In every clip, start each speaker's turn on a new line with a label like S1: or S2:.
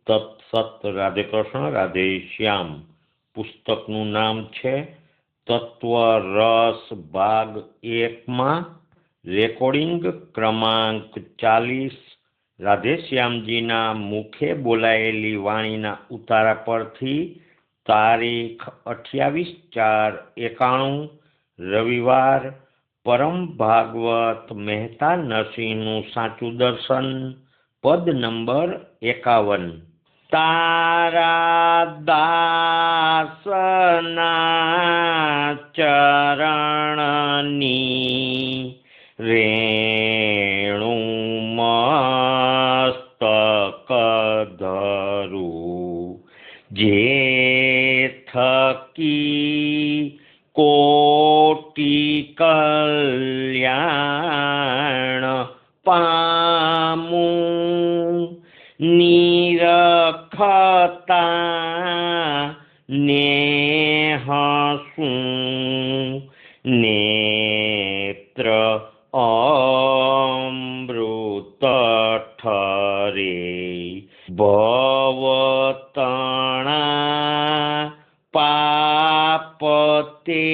S1: તત્સત. રાધે કૃષ્ણ, રાધે શ્યામ. પુસ્તકનું નામ છે તત્વ રસ ભાગ 1માં, રેકોર્ડિંગ ક્રમાંક 40. રાધે શ્યામજીના મુખે બોલાયેલી વાણીના ઉતારા પરથી તારીખ 28/4/91, રવિવાર. પરમ ભાગવત મહેતા નરસિંહનું સાચું દર્શન. પદ નંબર 51. તારા દાસના ચરણની રેણુ મસ્તક ધરું, જે થકી કોટી કલ્યાણ પામું, નિરખતા નેહસું નેત્ર અમૃત ઠરે, ભવતણા પાપતે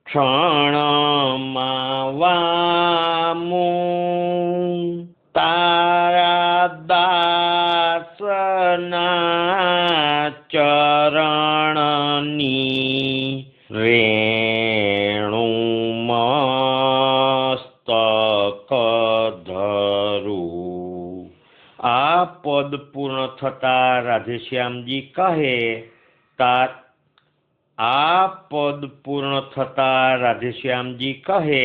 S1: ક્ષણમાં વામું, તારા દાસના ચરણની રેણુ મસ્તક ધરું. આ પદ પૂર્ણ થતા રાધેશ્યામજી કહે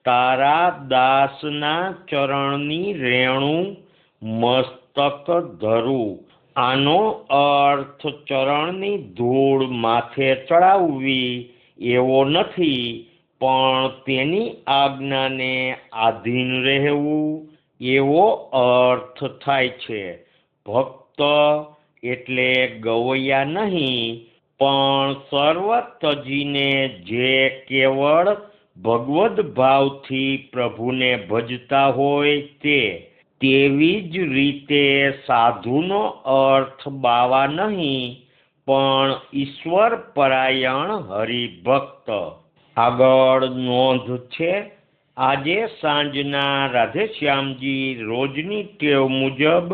S1: તારા દાસના ચરણની રેણુ મસ્તક ધરું. આનો અર્થ ચરણની ધૂળ માથે ચડાવવી એવો નથી, પણ તેની આજ્ઞાને આધીન રહેવું એવો અર્થ થાય છે. ભક્ત એટલે ગવૈયા નહીં, પણ સર્વ તજીને જે કેવળ ભગવદ ભાવથી પ્રભુને ભજતા હોય તે. તેવી જ રીતે સાધુનો અર્થ બાવા નહીં, પણ ઈશ્વર પરાયણ હરિભક્ત. આગળ નોંધ છે, આજે સાંજના રાધેશ્યામજી રોજની ટેવ મુજબ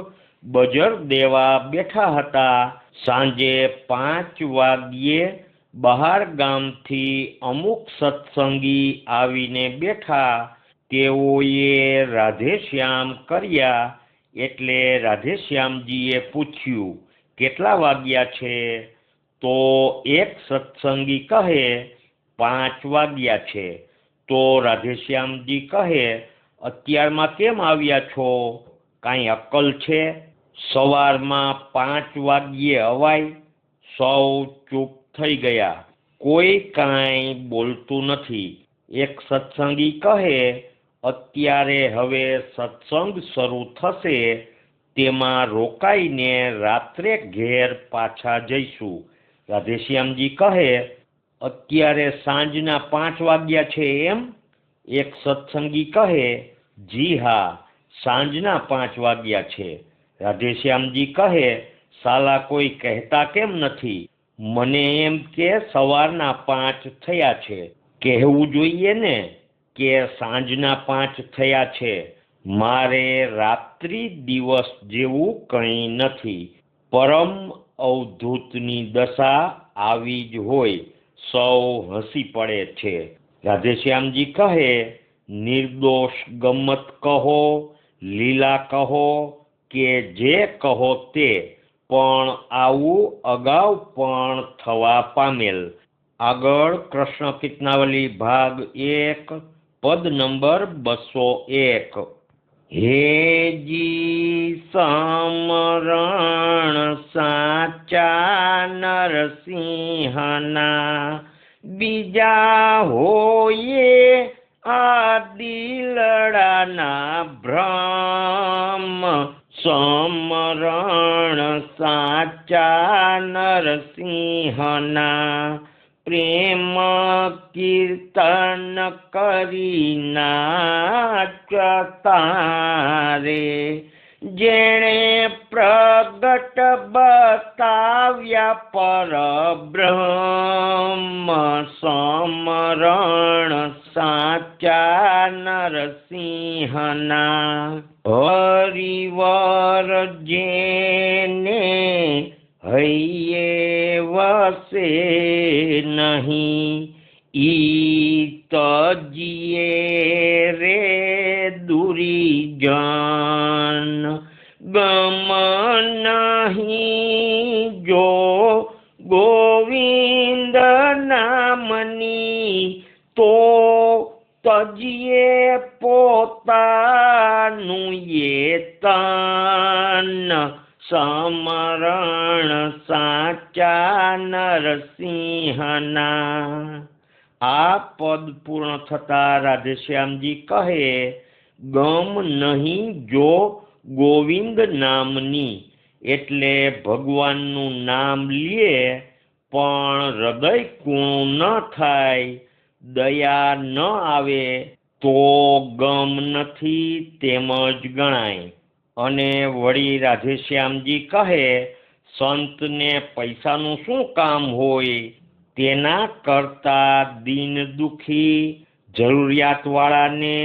S1: બજર દેવા બેઠા હતા. સાંજે 5 વાગ્યે બહાર ગામથી અમુક સત્સંગી આવીને બેઠા. તેઓએ રાધેશ્યામ કર્યા એટલે રાધેશ્યામજીએ પૂછ્યું, કેટલા વાગ્યા છે? તો એક સત્સંગી કહે 5 વાગ્યા છે. તો રાધેશ્યામજી કહે, અત્યારમાં કેમ આવ્યા છો? કાંઈ અક્કલ છે? સવારમાં 5 વાગ્યે અવાય. સૌ ચૂપ થઈ ગયા, કોઈ કાંઈ બોલતું નથી. એક સત્સંગી કહે, અત્યારે હવે સત્સંગ શરૂ થશે, તેમાં રોકાઈને રાત્રે ઘેર પાછા જઈશું. રાધેશ્યામજી કહે, અત્યારે સાંજના 5 વાગ્યા છે એમ? એક સત્સંગી કહે, જી હા, સાંજના 5 વાગ્યા છે. રાધેશ્યામજી કહે, સાલા કોઈ કહેતા કેમ નથી? મને એમ કે સવારના 5 થયા છે. કહેવું જોઈએ ને કે સાંજના 5 થયા છે. મારે રાત્રિ દિવસ જેવું કંઈ નથી. પરમ અવધૂતની દશા આવી જ હોય. સૌ હસી પડે છે. રાધેશ્યામજી કહે, નિર્દોષ ગમ્મત કહો, લીલા કહો કે જે કહો તે, પણ આવું અગાઉ પણ થવા પામેલ. આગળ કૃષ્ણ કીર્તનાવલી ભાગ 1, પદ નંબર 201. હેજી સમરણ સાચા નરસિંહના, બીજા હોઈએ આ દિલડાના ભ્રમ. સમરણ સાચા નરસિંહના, પ્રેમ કીર્તન કરી નાચતા રે જેણે પ્રગટ બતાવ્યા પરબ્રહ્મ સમરણ સાચા નરસિંહના હરિવર જેને હૈયે વસે નહીં ઈ તજીએ રે દુરીજન ગમ નહીં જો ગોવિંદ નામની તો તજીએ પોતાનું યેતન સમરણ સાચા નરસિંહના। આ પદ પૂર્ણ થતા રાધેશ્યામજી કહે ગમ નહીં જો ગોવિંદ નામની એટલે ભગવાનનું નામ લે પણ હૃદય કૂણું ન થાય દયા ન આવે તો ગમ નથી તેમ જ ગણાય। અને વળી રાધેશ્યામજી કહે સંતને પૈસાનું શું કામ હોય તેના કરતા દીન દુખી જરૂરિયાતવાળાને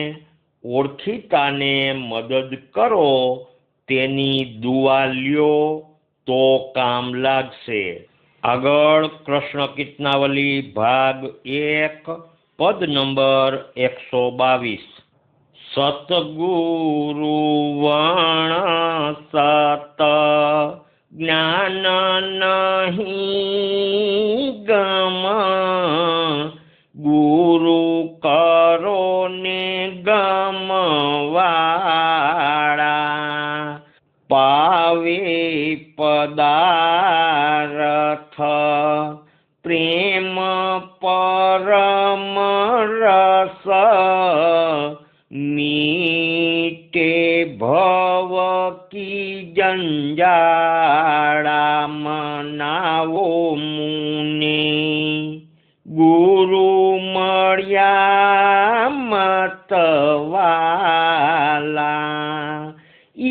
S1: ઓળખીતાને મદદ કરો તેની દુઆ લ્યો તો કામ લાગશે। આગળ કૃષ્ણ કીર્તનાવલી ભાગ 1 પદ નંબર 122। સતગુરુ વણ સત જ્ઞાન નહીં ગમ ગુરુ કરો ને ગમવાળા પાવે પદાર્થ પ્રેમ પરમ રસ मीटे भव की जंजाड़ा मनावो मुने गुरु मर्या मतवाला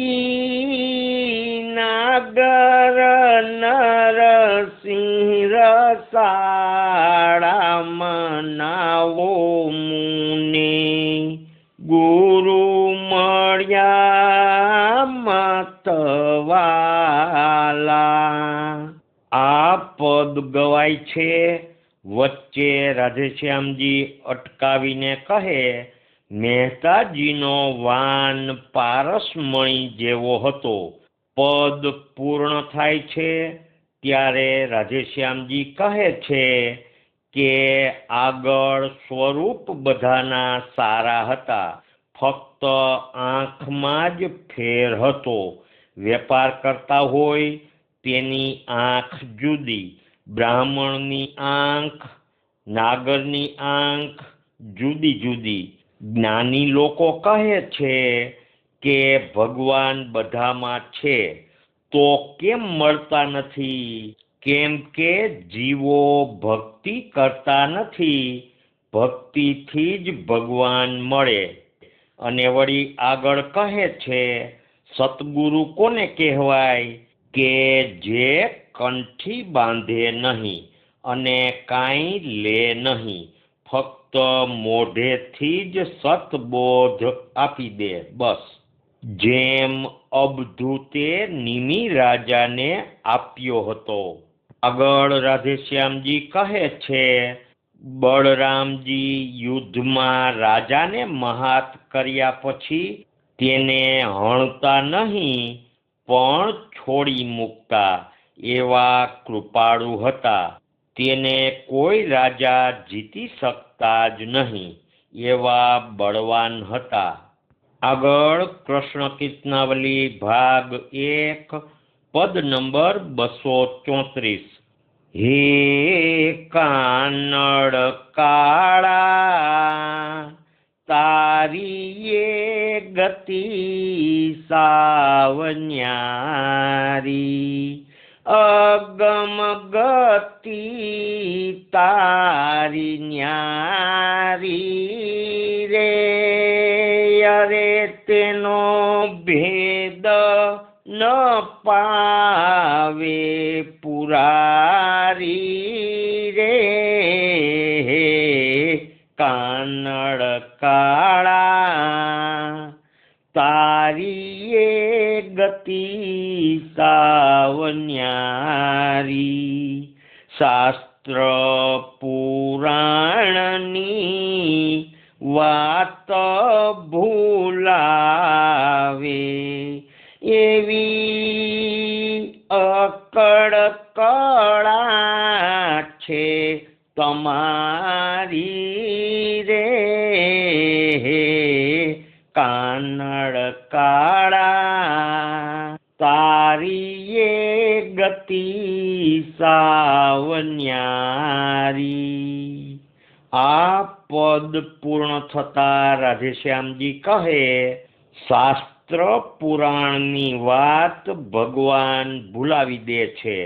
S1: ई नागर नरसिंह रसाड़ा मनावो मुने ગુરુ મળ્યા મતવાલા। આ પદ ગવાય છે વચ્ચે રાધેશ્યામજી અટકાવીને કહે મહેતાજીનો વાન પારસમણી જેવો હતો। પદ પૂર્ણ થાય છે ત્યારે રાધેશ્યામજી કહે છે કે આગળ સ્વરૂપ બધાના સારા હતા ફક્ત આંખમાં જ ફેર હતો। વેપાર કરતા હોય તેની આંખ જુદી, બ્રાહ્મણની આંખ નાગરની આંખ જુદી જુદી। જ્ઞાની લોકો કહે છે કે ભગવાન બધામાં છે તો કેમ મળતા નથી? કેમ કે જીવો ભક્તિ કરતા નથી, ભક્તિથી જ ભગવાન મળે। અને વળી આગળ કહે છે સતગુરુ કોને કહેવાય કે જે કંઠી બાંધે નહીં અને કાંઈ લે નહીં, ફક્ત મોઢેથી જ સતબોધ આપી દે બસ। જેમ અબધૂતે નિમિ રાજાને આપ્યો હતો। આગળ રાધેશ્યામજી કહે છે બળરામજી યુદ્ધમાં રાજાને મહાત કર્યા પછી તેને હણતા નહીં પણ છોડી મૂકતા એવા કૃપાળુ હતા। તેને કોઈ રાજા જીતી શકતા જ નહીં એવા બળવાન હતા। આગળ કૃષ્ણ કીર્તનાવલી ભાગ 1 પદ નંબર 234। હે કાનડ કાળા તારી એ ગતિ સાવન્યારી અગમ ગતિ તારી ન્યારી રે, અરે તેનો ભેદ ન પાવે પુરારી રે, કાનડ કાળા તારી એ ગતિ સાવન્યારી, શાસ્ત્ર પુરાણની વાત ભૂલાવે, એવી અકળ કળા છે તમારી રે, કાનડ કાળા તારી એ ગતિ સાવન્યારી. આ પદ પૂર્ણ થતા રાધેશ્યામજી કહે, શાસ્ત્ર પુરાણની વાત ભગવાન ભૂલાવી દે છે.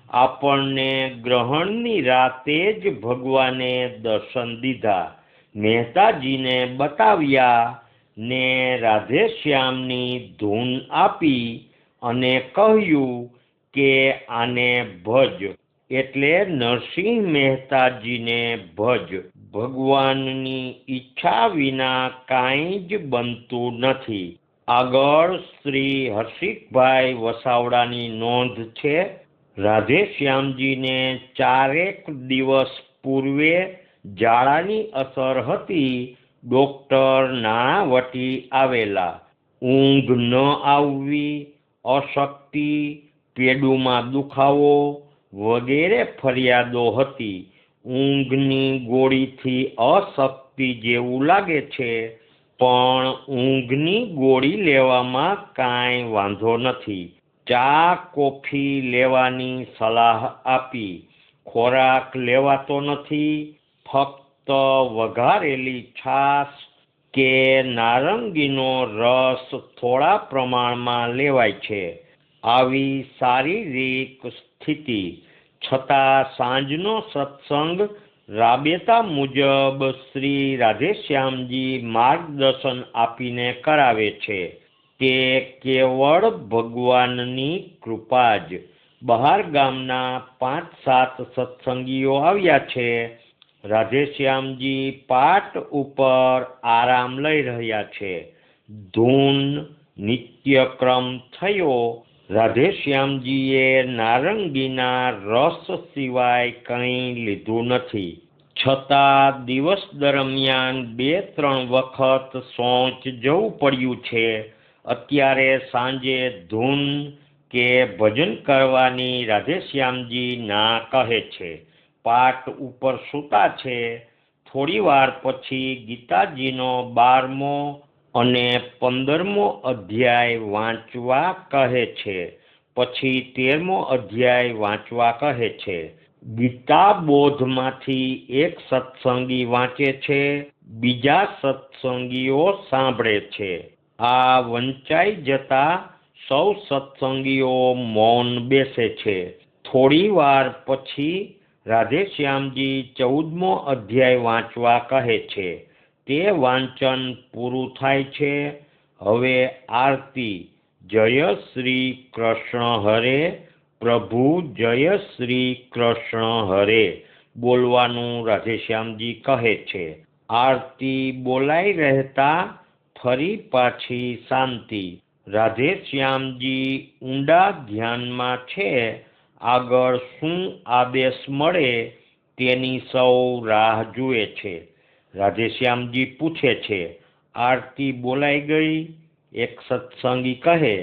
S1: આપણને ગ્રહણની રાતે જ ભગવાને દર્શન દીધા, મહેતાજીને બતાવ્યા ને રાધેશ્યામની ધૂન આપી અને કહ્યું કે આને ભજ, એટલે નરસિંહ મહેતાજીને ભજ. ભગવાનની ઈચ્છા વિના કાંઈ જ બનતું નથી. આગળ શ્રી હર્ષિકભાઈ વસાવડાની નોંધ છે. રાધેશ્યામજીને 4 દિવસ પૂર્વે ઝાડાની અસર હતી. ડોક્ટર નાણાવટી આવેલા. ઊંઘ ન આવવી, અશક્તિ, પેડુમાં દુખાવો વગેરે ફરિયાદો હતી. ઊંઘની ગોળીથી અશક્તિ જેવું લાગે છે, પણ ઊંઘની ગોળી લેવામાં કાંઈ વાંધો નથી. ચા કોફી લેવાની સલાહ આપી. ખોરાક લેવાતો નથી, ફક્ત વઘારેલી છાશ કે નારંગીનો રસ થોડા પ્રમાણમાં લેવાય છે. આવી શારીરિક સ્થિતિ છતાં સાંજનો સત્સંગ રાબેતા મુજબ શ્રી રાધેશ્યામજી માર્ગદર્શન આપીને કરાવે છે. તે કેવળ ભગવાનની કૃપા જ. બહાર ગામના 5-7 સત્સંગીઓ આવ્યા છે. રાધેશ્યામજી પાટ ઉપર આરામ લઈ રહ્યા છે. ધૂન નિત્યક્રમ થયો. રાધેશ્યામજીએ નારંગીના રસ સિવાય કંઈ લીધું નથી. છતાં દિવસ દરમિયાન 2-3 વખત શૌચ જવું પડ્યું છે. અત્યારે સાંજે ધૂન કે ભજન કરવાની રાધેશ્યામજી ના કહે છે. પાટ ઉપર સૂતા છે. થોડી વાર પછી ગીતાજીનો 12મો અને 15મો અધ્યાય વાંચવા કહે છે. પછી 13મો અધ્યાય વાંચવા કહે છે. ગીતા બોધમાંથી એક સત્સંગી વાંચે છે, બીજા સત્સંગીઓ સાંભળે છે. આ વંચાઈ જતા સૌ સત્સંગીઓ મૌન બેસે છે. થોડી વાર પછી રાધેશ્યામજી 14મો અધ્યાય વાંચવા કહે છે. તે વાંચન પૂરું થાય છે. હવે આરતી. જય શ્રી કૃષ્ણ હરે, પ્રભુ જય શ્રી કૃષ્ણ હરે બોલવાનું રાધેશ્યામજી કહે છે. આરતી બોલાઈ રહેતા ફરી પાછી શાંતિ. રાધેશ્યામજી ઊંડા ધ્યાનમાં છે. આગળ શું આદેશ મળે તેની સૌ રાહ જુએ છે. રાધેશ્યામજી પૂછે છે, આરતી બોલાઈ ગઈ? એક સત્સંગી કહે,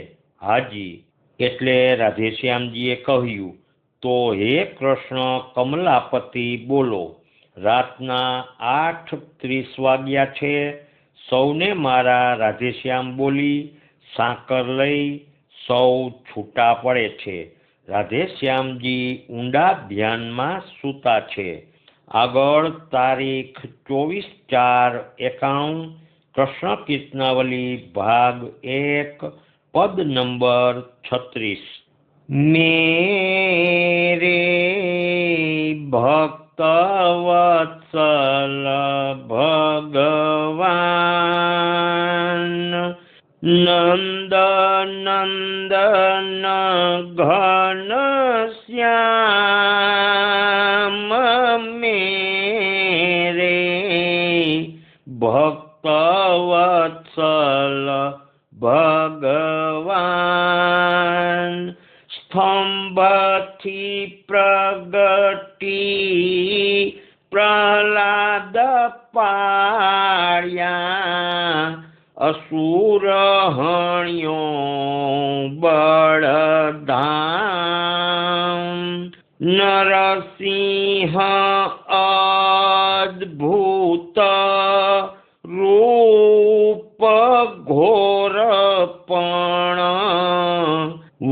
S1: હાજી. એટલે રાધેશ્યામજીએ કહ્યું, તો હે કૃષ્ણ કમલાપતિ બોલો. રાતના 8:30 વાગ્યા છે. સૌને મારા રાધેશ્યામ બોલી સાકર લઈ સૌ છૂટા પડે છે. રાધેશ્યામજી ઊંડા ધ્યાનમાં સૂતા છે. આગળ તારીખ 24/4/91 કૃષ્ણ કીર્તનાવલી ભાગ 1 પદ નંબર 36. मेरे भक्त वत्सल भगवान नंद नंदन घन श्याम मेरे भक्त वत्सल भगवान स्तंभथी प्रगटी प्रहलाद पाळ्या असुर हण्यो बळधाम नरसिंह अद्भुत रूप घोरपण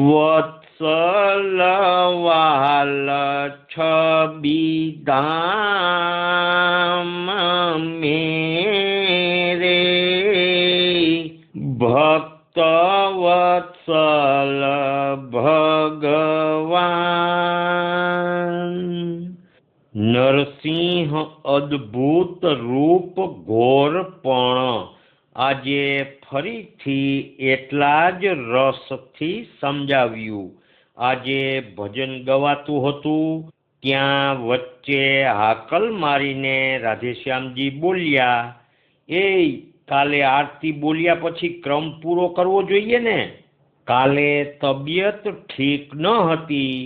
S1: वत्सल वाल छबिधाम मेरे भक्त वत्सल भगवान नरसिंह अद्भुत रूप घोरपण આજે ફરીથી એટલા જ રસથી સમજાવ્યું. આજે ભજન ગવાતું હતું ત્યાં વચ્ચે હાકલ મારીને રાધેશ્યામજી બોલ્યા, એ કાલે આરતી બોલ્યા પછી ક્રમ પૂરો કરવો જોઈએ ને. કાલે તબિયત ઠીક ન હતી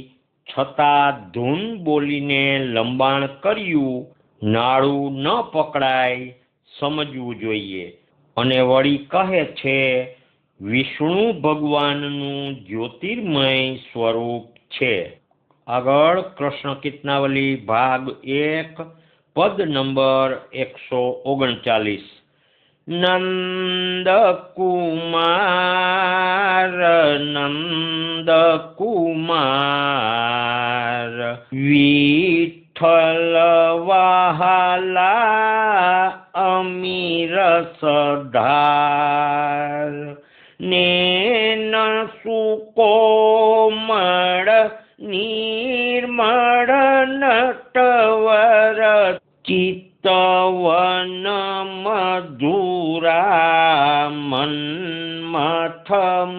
S1: છતાં ધૂન બોલીને લંબાણ કર્યું. નાળું ન પકડાય સમજવું જોઈએ. અને વળી કહે છે વિષ્ણુ ભગવાનનું જ્યોતિર્મય સ્વરૂપ છે. આગળ કૃષ્ણ કીર્તનાવલી ભાગ 1 પદ નંબર 139. નંદ કુમાર વિઠ્ઠલ વહાલા અમીર સધાર નેન સુકોમળ નિર્મળ નટવર ચિત્તવન મધુરા મન્મથ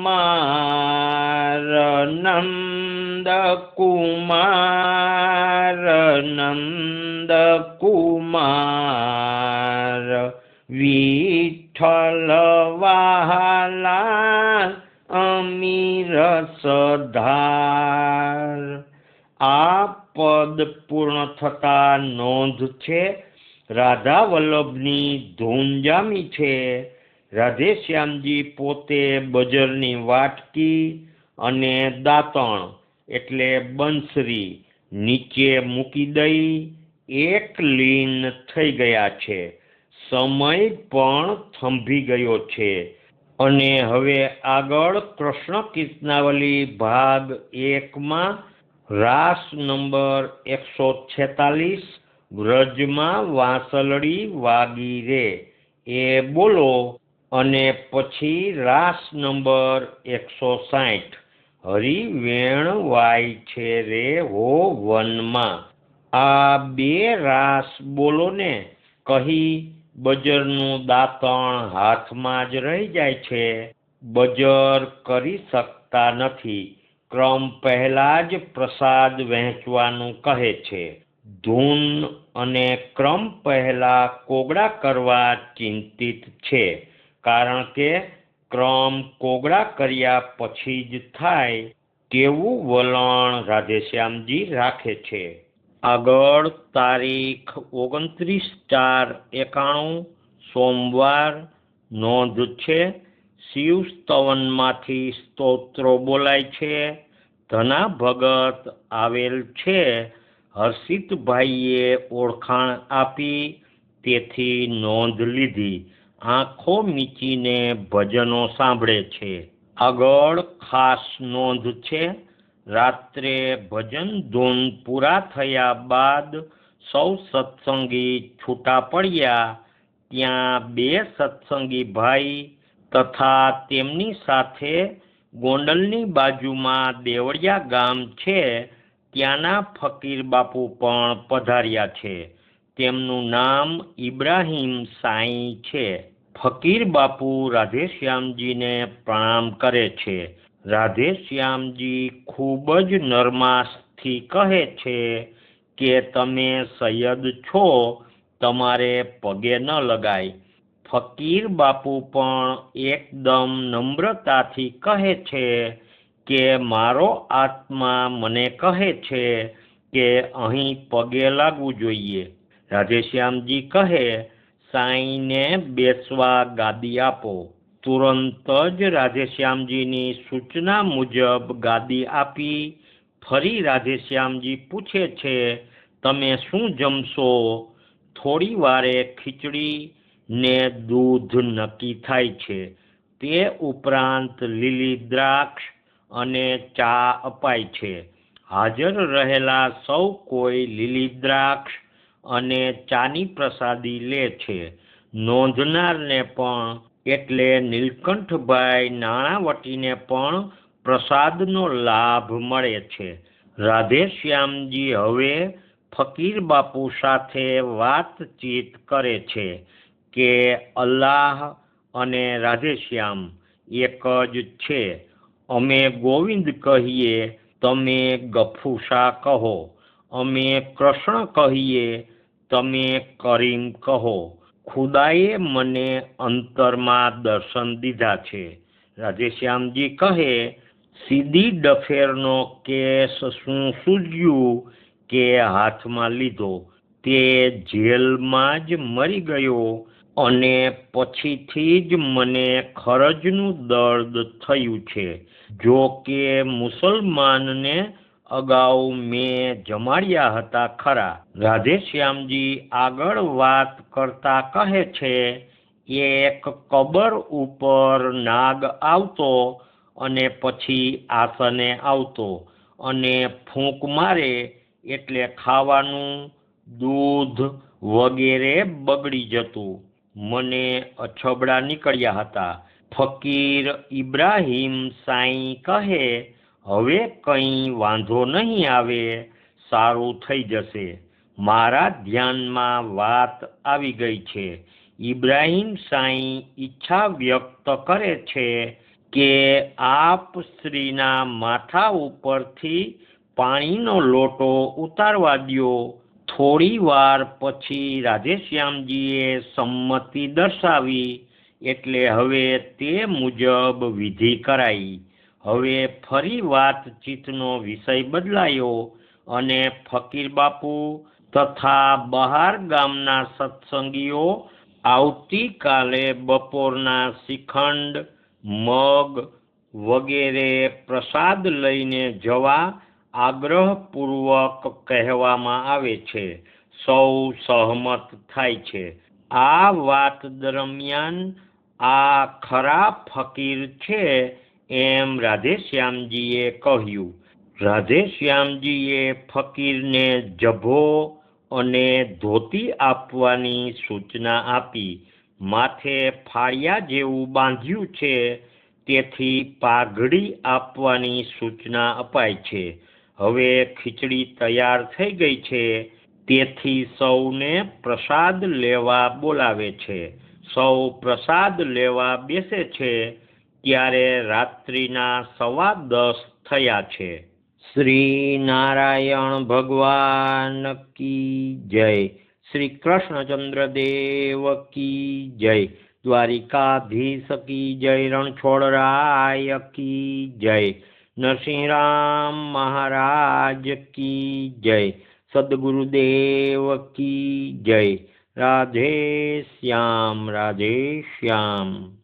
S1: માર નંદ કુમાર વિઠ્ઠલ વહાલા અમીર સધાર. આ પદ પૂર્ણ થતા નોંધ છે રાધા વલ્લભની ધૂન જામી છે. રાધેશ્યામજી પોતે બજરની વાટકી અને દાંતણ એટલે બંસરી નીચે મૂકી દઈ એક લીન થઈ ગયા છે. સમય પણ થંભી ગયો છે. અને હવે આગળ કૃષ્ણ કીર્તનાવલી ભાગ 1 રાસ નંબર 146 વ્રજમાં વાંસલડી વાગી રે એ બોલો. અને પછી રાસ નંબર 160 હરિ વેણ વાય છે રે હો વનમાં. આ 2 રાસ બોલો ને કહી બજરનું દાંતણ હાથમાં જ રહી જાય છે. બજર કરી શકતા નથી. ક્રમ પહેલા જ પ્રસાદ વહેંચવાનું કહે છે. ધૂન અને ક્રમ પહેલા કોગળા કરવા ચિંતિત છે. કારણ કે ક્રમ કોગળા કર્યા પછી જ થાય તેવું વલણ રાધેશ્યામજી રાખે છે. આગળ તારીખ 29/4/91 સોમવાર નોંધ છે. શિવ સ્તવનમાંથી સ્તોત્રો બોલાય છે. ધના ભગત આવેલ છે. હર્ષિતભાઈએ ઓળખાણ આપી તેથી નોંધ લીધી. આંખો મીચીને ભજનો સાંભળે છે. આગળ ખાસ નોંધ છે. રાત્રે ભજન ધૂન પૂરા થયા બાદ સૌ સત્સંગી છૂટા પડ્યા. ત્યાં 2 સત્સંગી ભાઈ તથા તેમની સાથે ગોંડલની બાજુમાં દેવળિયા ગામ છે, ત્યાંના ફકીર બાપુ પણ પધાર્યા છે. તેમનું નામ ઇબ્રાહીમ સાંઈ છે. ફકીર બાપુ રાધેશ્યામજીને પ્રણામ કરે છે. રાધેશ્યામજી ખૂબ જ નરમાશથી કહે છે કે તમે સૈયદ છો, તમારે પગે ન લગાય. ફકીર બાપુ પણ એકદમ નમ્રતાથી કહે છે કે મારો આત્મા મને કહે છે કે અહીં પગે લાગવું જોઈએ. રાધેશ્યામજી કહે, સાંઈને બેસવા ગાદી આપો. તુરંત જ રાધેશ્યામજીની સૂચના મુજબ ગાદી આપી. ફરી રાધેશ્યામજી પૂછે છે, તમે શું જમશો? થોડી વારે ખીચડી ને દૂધ નક્કી થાય છે. તે ઉપરાંત લીલી દ્રાક્ષ અને ચા અપાય છે. હાજર રહેલા સૌ કોઈ લીલી દ્રાક્ષ અને ચાની પ્રસાદી લે છે. નોંધનારને પણ એટલે નીલકંઠભાઈ નાણાવટીને પણ પ્રસાદનો લાભ મળે છે. રાધેશ્યામજી હવે ફકીર બાપુ સાથે વાતચીત કરે છે કે અલ્લાહ અને રાધેશ્યામ એક જ છે. અમે ગોવિંદ કહીએ, તમે ગફુશા કહો. અમે કૃષ્ણ કહીએ, તમે કરીમ કહો. ખુદાએ મને અંતરમાં દર્શન દીધા છે. રાધેશ્યામજી કહે, સીધી ડફેરનો કેસ શું સૂઝ્યું કે હાથમાં લીધો. તે જેલમાં જ મરી ગયો અને પછીથી જ મને ખરજનું દર્દ થયું છે. જો કે મુસલમાનને અગાઉ મેં જમાડ્યા હતા ખરા. રાધેશ્યામજી આગળ વાત કરતા કહે છે, એક કબર ઉપર નાગ આવતો અને પછી આસને આવતો અને ફૂંક મારે એટલે ખાવાનું, દૂધ વગેરે બગડી જતું. મને અછબડા નીકળ્યા હતા. ફકીર ઇબ્રાહીમ સાંઈ કહે, હવે કંઈ વાંધો નહીં આવે, સારું થઈ જશે. મારા ધ્યાનમાં વાત આવી ગઈ છે. ઇબ્રાહીમ સાંઈ ઈચ્છા વ્યક્ત કરે છે કે આપ શ્રીના માથા ઉપરથી પાણીનો લોટો ઉતારવા દ્યો. થોડી વાર પછી રાધેશ્યામજીએ સંમતિ દર્શાવી એટલે હવે તે મુજબ વિધિ કરાઈ. હવે ફરી વાતચીતનો વિષય બદલાયો અને ફકીર બાપુ તથા બહાર ગામના સત્સંગીઓ આવતીકાલે બપોરના શ્રીખંડ, મગ વગેરે પ્રસાદ લઈને જવા આગ્રહપૂર્વક કહેવામાં આવે છે. સૌ સહમત થાય છે. આ વાત દરમિયાન આ ખરા ફકીર છે એમ રાધેશ્યામજીએ કહ્યું. રાધેશ્યામજીએ ફકીરને જભો અને ધોતી આપવાની સૂચના આપી. માથે ફાળિયા જેવું બાંધ્યું છે, તેથી પાઘડી આપવાની સૂચના અપાય છે. હવે ખીચડી તૈયાર થઈ ગઈ છે, તેથી સૌને પ્રસાદ લેવા બોલાવે છે. સૌ પ્રસાદ લેવા બેસે છે ત્યારે રાત્રિના 10:15 થયા છે. શ્રી નારાયણ ભગવાન કી જય. શ્રી કૃષ્ણચંદ્ર દેવ કી જય. દ્વારિકાધીશ કી જય. રણછોડરાય કી જય. નરસિંહરામ મહારાજ કી જય. સદગુરુદેવ કી જય. રાધે શ્યામ, રાધે શ્યામ.